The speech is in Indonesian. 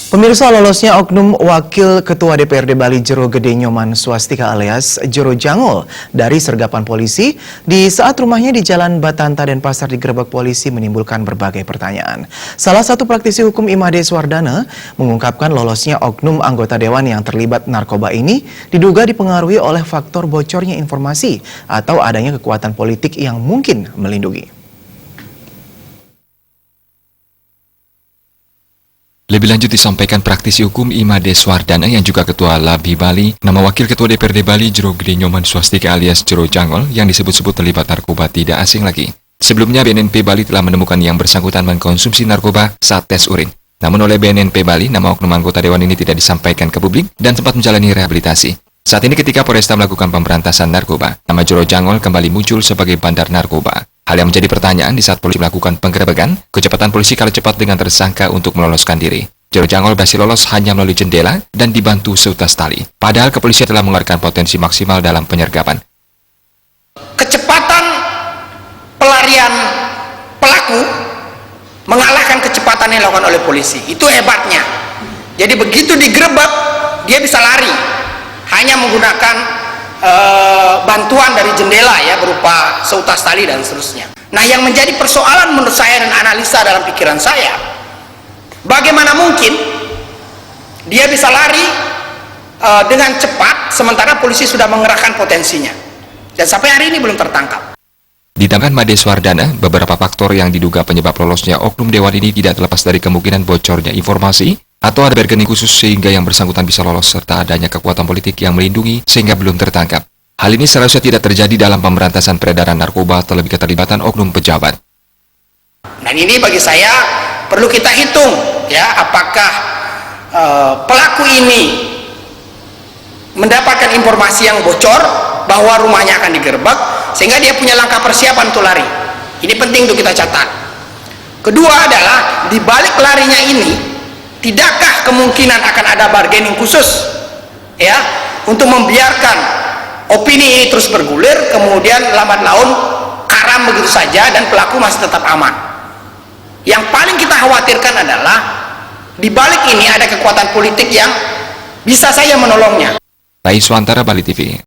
Pemirsa, lolosnya oknum Wakil Ketua DPRD Bali Jero Gede Nyoman Swastika alias Jero Jangol dari sergapan polisi di saat rumahnya di Jalan Batanta Denpasar digerebek polisi menimbulkan berbagai pertanyaan. Salah satu praktisi hukum Imade Swardana mengungkapkan lolosnya oknum anggota dewan yang terlibat narkoba ini diduga dipengaruhi oleh faktor bocornya informasi atau adanya kekuatan politik yang mungkin melindungi. Lebih lanjut disampaikan praktisi hukum Imade Swardana yang juga Ketua LABI Bali, nama Wakil Ketua DPRD Bali Jero Gede Nyoman Swastika alias Jero Jangol yang disebut-sebut terlibat narkoba tidak asing lagi. Sebelumnya BNNP Bali telah menemukan yang bersangkutan mengkonsumsi narkoba saat tes urin. Namun oleh BNNP Bali, nama oknum anggota dewan ini tidak disampaikan ke publik dan sempat menjalani rehabilitasi. Saat ini ketika Polresta melakukan pemberantasan narkoba, nama Jero Jangol kembali muncul sebagai bandar narkoba. Hal yang menjadi pertanyaan di saat polisi melakukan penggerebekan, kecepatan polisi kalah cepat dengan tersangka untuk meloloskan diri. Jero Jangol berhasil lolos hanya melalui jendela dan dibantu seutas tali. Padahal kepolisian telah mengeluarkan potensi maksimal dalam penyergapan. Kecepatan pelarian pelaku mengalahkan kecepatan yang dilakukan oleh polisi. Itu hebatnya. Jadi begitu digerebek, dia bisa lari. Hanya menggunakan bantuan dari jendela ya, berupa seutas tali dan seterusnya. Nah, yang menjadi persoalan menurut saya dan analisa dalam pikiran saya, bagaimana mungkin dia bisa lari dengan cepat sementara polisi sudah mengerahkan potensinya dan sampai hari ini belum tertangkap. Ditambahkan Imade Swardana, beberapa faktor yang diduga penyebab lolosnya oknum dewan ini tidak terlepas dari kemungkinan bocornya informasi atau ada bargaining khusus sehingga yang bersangkutan bisa lolos serta adanya kekuatan politik yang melindungi sehingga belum tertangkap. Hal ini seharusnya tidak terjadi dalam pemberantasan peredaran narkoba terlebih keterlibatan oknum pejabat. Dan ini bagi saya perlu kita hitung ya, apakah pelaku ini mendapatkan informasi yang bocor bahwa rumahnya akan digerebek sehingga dia punya langkah persiapan untuk lari. Ini penting untuk kita catat. Kedua adalah di balik larinya ini, tidakkah kemungkinan akan ada bargaining khusus ya untuk membiarkan opini ini terus bergulir, kemudian lambat laun karam begitu saja dan pelaku masih tetap aman. Yang paling kita khawatirkan adalah di balik ini ada kekuatan politik yang bisa saja menolongnya. Rais Wantara, Bali TV.